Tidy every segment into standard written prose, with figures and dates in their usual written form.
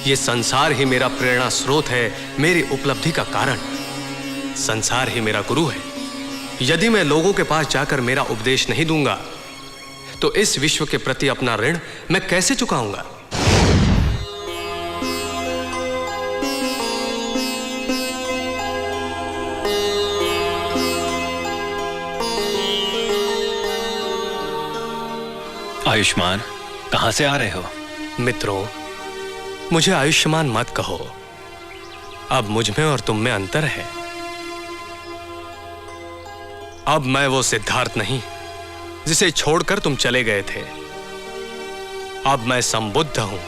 ये संसार ही मेरा प्रेरणा स्रोत है, मेरी उपलब्धि का कारण। संसार ही मेरा गुरु है। यदि मैं लोगों के पास जाकर मेरा उपदेश नहीं दूंगा तो इस विश्व के प्रति अपना ऋण मैं कैसे चुकाऊंगा? आयुष्मान, कहां से आ रहे हो? मित्रों, मुझे आयुष्मान मत कहो। अब मुझ में और तुम में अंतर है। अब मैं वो सिद्धार्थ नहीं जिसे छोड़कर तुम चले गए थे। अब मैं संबुद्ध हूं।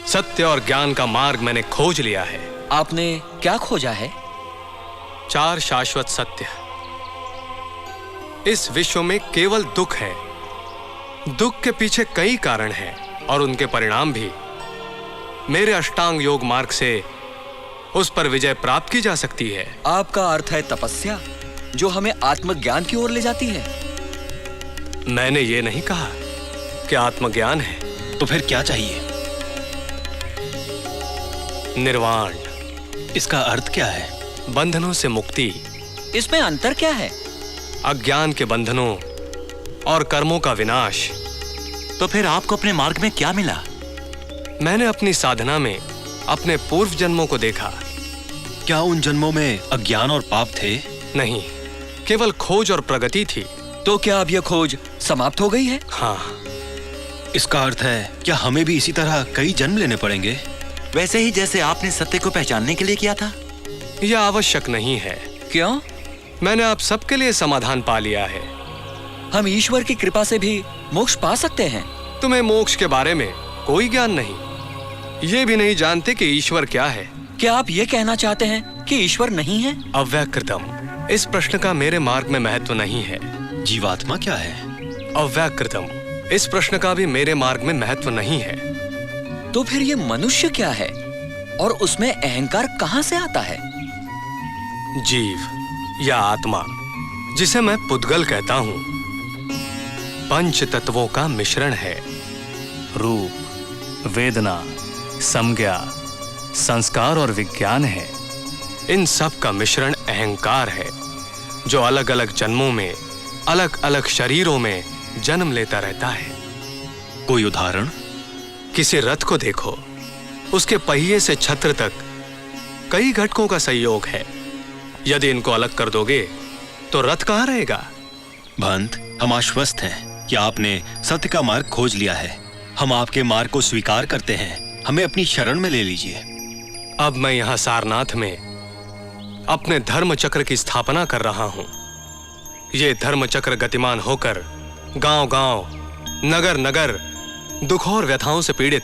सत्य और ज्ञान का मार्ग मैंने खोज लिया है। आपने क्या खोजा है? 4 शाश्वत सत्य। इस विश्व में केवल दुख है। दुख के पीछे कई कारण हैं और उनके परिणाम भी। मेरे अष्टांग योग मार्ग से उस पर विजय प्राप्त की जा सकती है। आपका अर्थ है तपस्या, जो हमें आत्मज्ञान की ओर ले जाती है। मैंने ये नहीं कहा कि आत्मज्ञान है। तो फिर क्या चाहिए? निर्वाण। इसका अर्थ क्या है? बंधनों से मुक्ति। इसमें अंतर क्या है? अज्ञान के बंधनों और कर्मों का विनाश। तो फिर आपको अपने मार्ग में क्या मिला? मैंने अपनी साधना में अपने पूर्व जन्मों को देखा। क्या उन जन्मों में अज्ञान और पाप थे? नहीं, केवल खोज और प्रगति थी। तो क्या अब यह खोज समाप्त हो गई है? हाँ। इसका अर्थ है क्या हमें भी इसी तरह कई जन्म लेने पड़ेंगे? वैसे ही जैसे आपने सत्य को पहचानने के लिए किया था? यह आवश्यक नहीं है। क्यों? मैंने आप सबके लिए समाधान पा लिया है। हम ईश्वर की कृपा से भी मोक्ष पा सकते हैं। तुम्हें मोक्ष के बारे में कोई ज्ञान नहीं। ये भी नहीं जानते कि ईश्वर क्या है। क्या आप ये कहना चाहते हैं कि ईश्वर नहीं है? अव्याकृतम। इस प्रश्न का मेरे मार्ग में महत्व नहीं है। जीवात्मा क्या है? अव्याकृतम। इस प्रश्न का भी मेरे मार्ग में महत्व नहीं है। तो फिर ये मनुष्य क्या है और उसमें अहंकार कहां से आता है? जीव या आत्मा, जिसे मैं पुद्गल कहता हूं, पंच तत्वों का मिश्रण है। रूप, वेदना, संज्ञा, संस्कार और विज्ञान है। इन सब का मिश्रण अहंकार है, जो अलग अलग जन्मों में अलग अलग शरीरों में जन्म लेता रहता है। कोई उदाहरण? किसी रथ को देखो, उसके पहिए से छत्र तक कई घटकों का संयोग है। यदि इनको अलग कर दोगे तो रथ कहां रहेगा? भंत, हम आश्वस्त हैं कि आपने सत्य का मार्ग खोज लिया है। हम आपके मार्ग को स्वीकार करते हैं। हमें अपनी शरण में ले लीजिए। अब मैं यहां सारनाथ में अपने धर्म चक्र की स्थापना कर रहा हूं। यह धर्म चक्र गतिमान होकर गांव-गांव, नगर-नगर दुखों और व्यथाओं से पीड़ित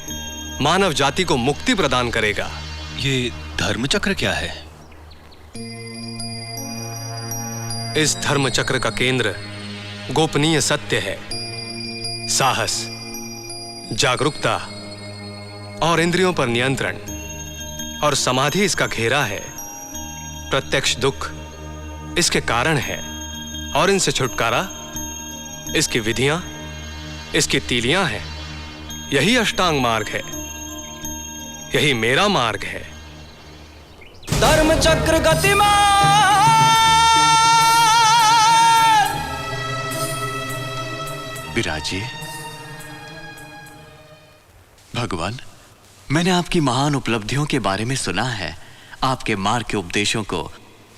मानव जाति को मुक्ति प्रदान करेगा। ये धर्म चक्र क्या है? इस धर्म चक्र का केंद्र गोपनीय सत्य है। साहस, जागरूकता और इंद्रियों पर नियंत्रण और समाधि इसका घेरा है। प्रत्यक्ष दुख इसके कारण है और इनसे छुटकारा इसकी विधियां, इसकी तीलियां हैं। यही अष्टांग मार्ग है। यही मेरा मार्ग है। धर्म चक्र गतिमान। विराजिए। भगवान, मैंने आपकी महान उपलब्धियों के बारे में सुना है। आपके मार्ग के उपदेशों को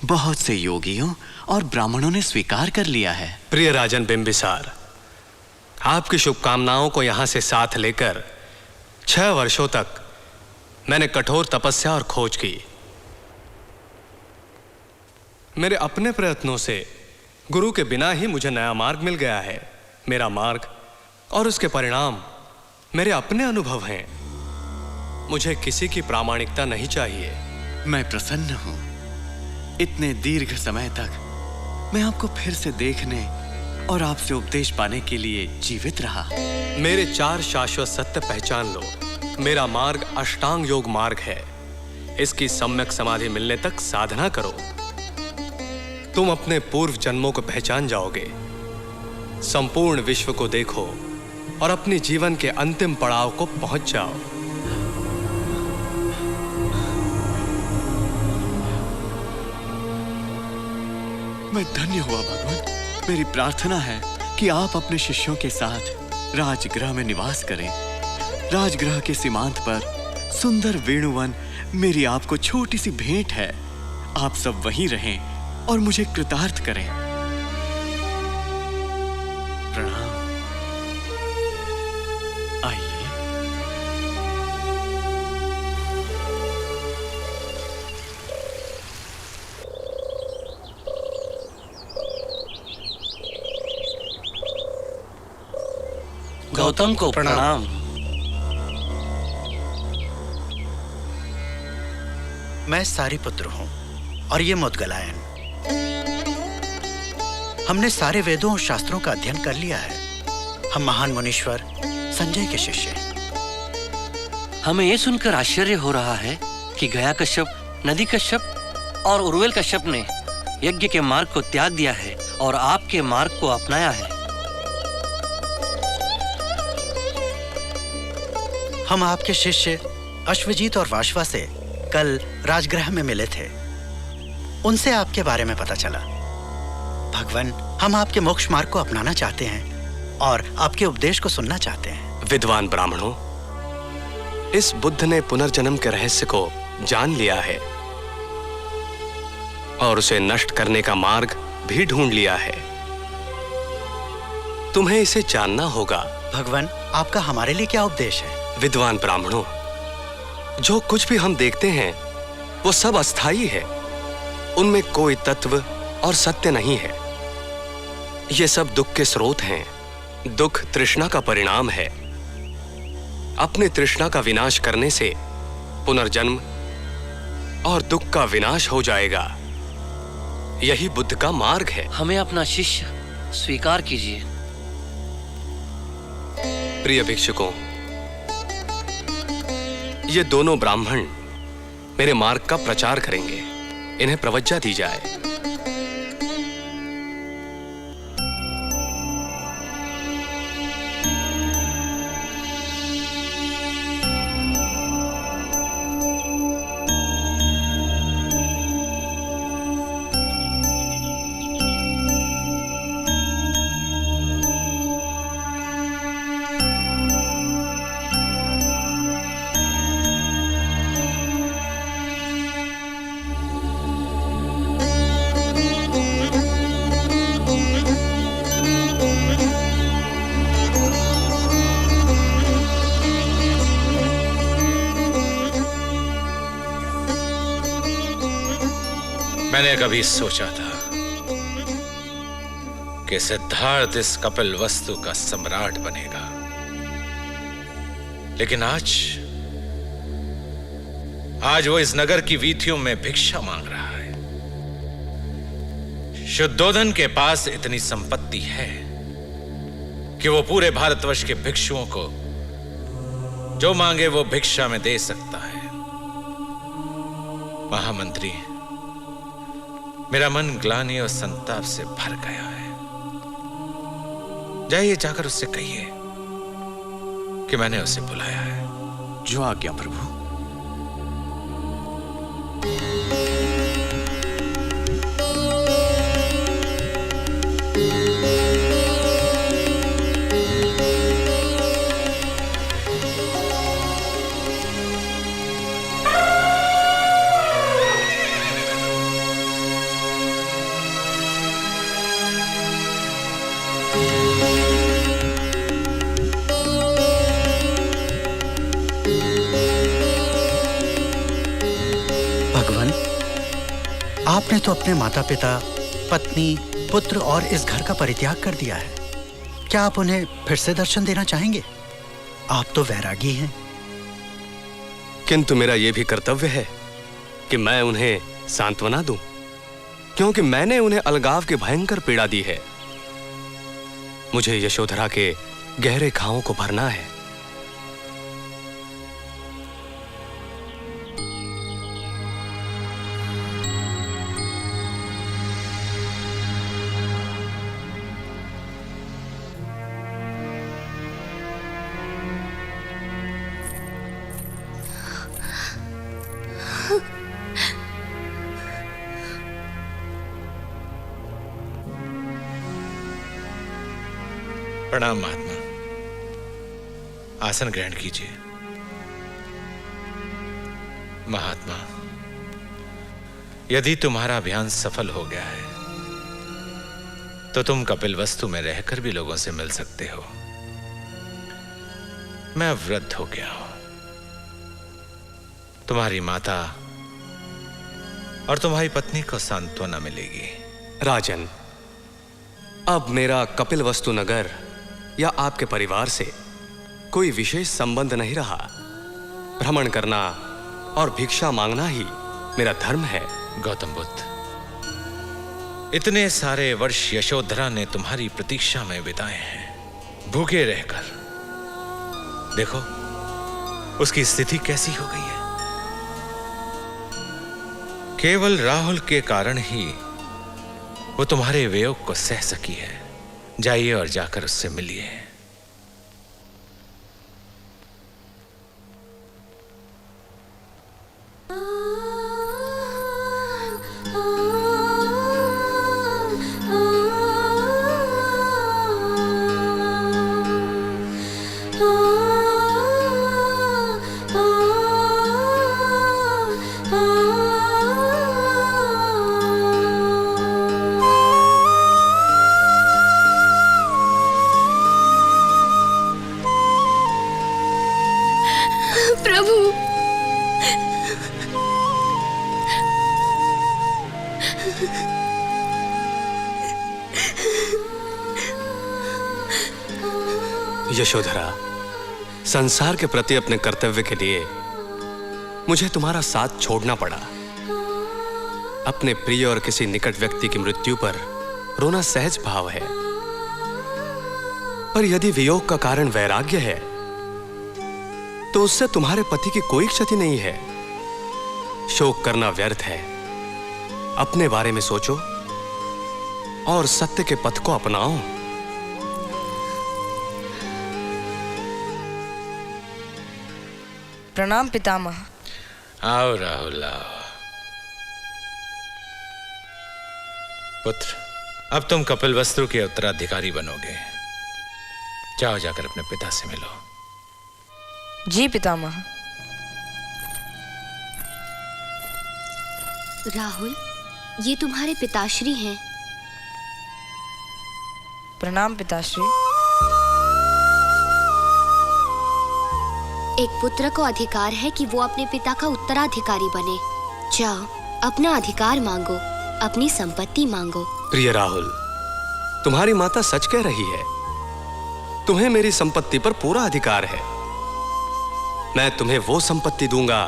बहुत से योगियों और ब्राह्मणों ने स्वीकार कर लिया है। प्रिय राजन बिंबिसार, आपकी शुभकामनाओं को यहां से साथ लेकर 6 वर्षों तक मैंने कठोर तपस्या और खोज की। मेरे अपने प्रयत्नों से गुरु के बिना ही मुझे नया मार्ग मिल गया है। मेरा मार्ग और उसके परिणाम मेरे अपने अनुभव हैं। मुझे किसी की प्रामाणिकता नहीं चाहिए। मैं प्रसन्न हूं। इतने दीर्घ समय तक मैं आपको फिर से देखने और आपसे उपदेश पाने के लिए जीवित रहा। मेरे 4 शाश्वत सत्य पहचान लो। मेरा मार्ग अष्टांग योग मार्ग है। इसकी सम्यक समाधि मिलने तक साधना करो। तुम अपने पूर्व जन्मों को पहचान जाओगे। संपूर्ण विश्व को देखो और अपने जीवन के अंतिम पड़ाव को पहुंच जाओ। मैं धन्य हुआ भगवान। मेरी प्रार्थना है कि आप अपने शिष्यों के साथ राजगृह में निवास करें। राजगृह के सीमांत पर सुंदर वेणुवन मेरी आपको छोटी सी भेंट है। आप सब वहीं रहें और मुझे कृतार्थ करें। प्रणाम। आइए। गौतम को प्रणाम। मैं सारिपुत्र हूं और ये मुद्गलायन। हमने सारे वेदों और शास्त्रों का अध्ययन कर लिया है। हम महान मुनीश्वर संजय के शिष्य हैं। हमें ये सुनकर आश्चर्य हो रहा है कि गया कश्यप, नदी कश्यप और उर्वेल कश्यप ने यज्ञ के मार्ग को त्याग दिया है और आपके मार्ग को अपनाया है। हम आपके शिष्य अश्वजीत और वाशवा से कल राजगृह में मिले थे। उनसे आपके बारे में पता चला। भगवान, हम आपके मोक्ष मार्ग को अपनाना चाहते हैं और आपके उपदेश को सुनना चाहते हैं। विद्वान ब्राह्मणों, इस बुद्ध ने पुनर्जन्म के रहस्य को जान लिया है और उसे नष्ट करने का मार्ग भी ढूंढ लिया है। तुम्हें इसे जानना होगा। भगवान, आपका हमारे लिए क्या उपदेश है? विद्वान ब्राह्मणों, जो कुछ भी हम देखते हैं वो सब अस्थाई है। उनमें कोई तत्व और सत्य नहीं है। ये सब दुख के स्रोत हैं। दुख तृष्णा का परिणाम है। अपने तृष्णा का विनाश करने से पुनर्जन्म और दुख का विनाश हो जाएगा। यही बुद्ध का मार्ग है। हमें अपना शिष्य स्वीकार कीजिए। प्रिय भिक्षुकों, ये दोनों ब्राह्मण मेरे मार्ग का प्रचार करेंगे। इन्हें प्रवज्जा दी जाए। मैंने कभी सोचा था कि सिद्धार्थ इस कपिल वस्तु का सम्राट बनेगा, लेकिन आज वो इस नगर की वीथियों में भिक्षा मांग रहा है। शुद्धोधन के पास इतनी संपत्ति है कि वो पूरे भारतवर्ष के भिक्षुओं को जो मांगे वो भिक्षा में दे सकता है। महामंत्री, मेरा मन ग्लानि और संताप से भर गया है। जाइए, जाकर उससे कहिए कि मैंने उसे बुलाया है। जो आज्ञा प्रभु। आपने तो अपने माता पिता, पत्नी, पुत्र और इस घर का परित्याग कर दिया है। क्या आप उन्हें फिर से दर्शन देना चाहेंगे? आप तो वैरागी हैं। किंतु मेरा यह भी कर्तव्य है कि मैं उन्हें सांत्वना दूं, क्योंकि मैंने उन्हें अलगाव की भयंकर पीड़ा दी है। मुझे यशोधरा के गहरे घावों को भरना है। प्रणाम महात्मा। आसन ग्रहण कीजिए। महात्मा, यदि तुम्हारा अभियान सफल हो गया है तो तुम कपिलवस्तु में रहकर भी लोगों से मिल सकते हो। मैं वृद्ध हो गया हूं। तुम्हारी माता और तुम्हारी पत्नी को सांत्वना मिलेगी। राजन, अब मेरा कपिलवस्तु नगर या आपके परिवार से कोई विशेष संबंध नहीं रहा। भ्रमण करना और भिक्षा मांगना ही मेरा धर्म है। गौतम बुद्ध, इतने सारे वर्ष यशोधरा ने तुम्हारी प्रतीक्षा में बिताए हैं, भूखे रहकर। देखो उसकी स्थिति कैसी हो गई है। केवल राहुल के कारण ही वो तुम्हारे वियोग को सह सकी है। जाइए और जाकर उससे मिलिए। यशोधरा, संसार के प्रति अपने कर्तव्य के लिए मुझे तुम्हारा साथ छोड़ना पड़ा। अपने प्रिय और किसी निकट व्यक्ति की मृत्यु पर रोना सहज भाव है, पर यदि वियोग का कारण वैराग्य है तो उससे तुम्हारे पति की कोई क्षति नहीं है। शोक करना व्यर्थ है। अपने बारे में सोचो और सत्य के पथ को अपनाओ। प्रणाम पितामह। आओ राहुल, आओ। पुत्र, अब तुम कपिलवस्तु के उत्तराधिकारी बनोगे। जाओ, जाकर अपने पिता से मिलो। जी पितामह। राहुल, ये तुम्हारे पिताश्री हैं। प्रणाम पिताश्री। एक पुत्र को अधिकार है कि वो अपने पिता का उत्तराधिकारी बने। जाओ, अपना अधिकार मांगो, अपनी संपत्ति मांगो। प्रिय राहुल, तुम्हारी माता सच कह रही है। तुम्हें मेरी संपत्ति पर पूरा अधिकार है। मैं तुम्हें वो संपत्ति दूंगा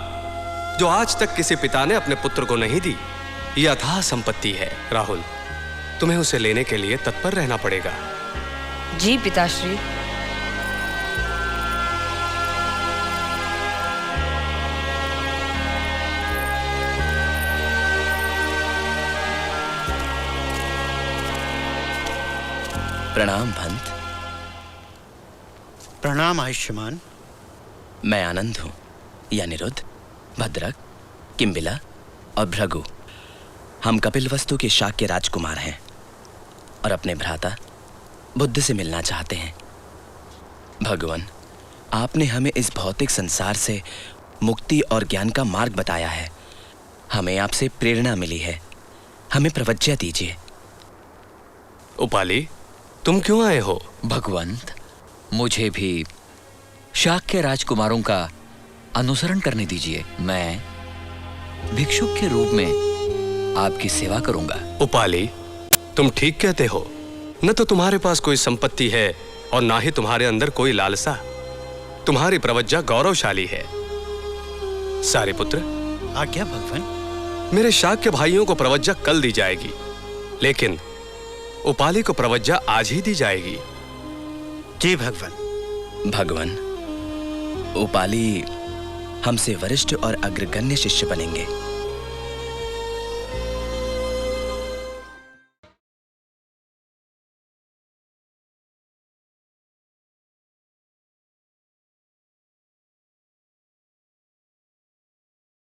जो आज तक किसी पिता ने अपने पुत्र को नहीं दी। यह अथाह संपत्ति है। राहुल, तुम्हें उसे लेने के लिए तत्पर रहना पड़ेगा। जी पिताश्री। प्रणाम भंत। प्रणाम आयुष्मान। मैं आनंद हूँ। या निरुद्ध, भद्रक, किम्बिला और भृगु, हम कपिलवस्तु के शाक्य राजकुमार हैं और अपने भ्राता बुद्ध से मिलना चाहते हैं। भगवान, आपने हमें इस भौतिक संसार से मुक्ति और ज्ञान का मार्ग बताया है। हमें आपसे प्रेरणा मिली है। हमें प्रवज्ञा दीजिए। उपाली, तुम क्यों आए हो? भगवंत, मुझे भी शाक्य राजकुमारों का अनुसरण करने दीजिए। मैं भिक्षुक के रूप में आपकी सेवा करूंगा। उपाली, तुम ठीक कहते हो। न तो तुम्हारे पास कोई संपत्ति है और ना ही तुम्हारे अंदर कोई लालसा। तुम्हारी प्रवज्ञा गौरवशाली है। सारिपुत्र, आज्ञा भगवान। मेरे शाक्य भाइयों को प्रवज्ञा कल दी जाएगी, लेकिन उपाली को प्रवज्ञा आज ही दी जाएगी। जी भगवान। भगवान, उपाली हमसे वरिष्ठ और अग्रगण्य शिष्य बनेंगे।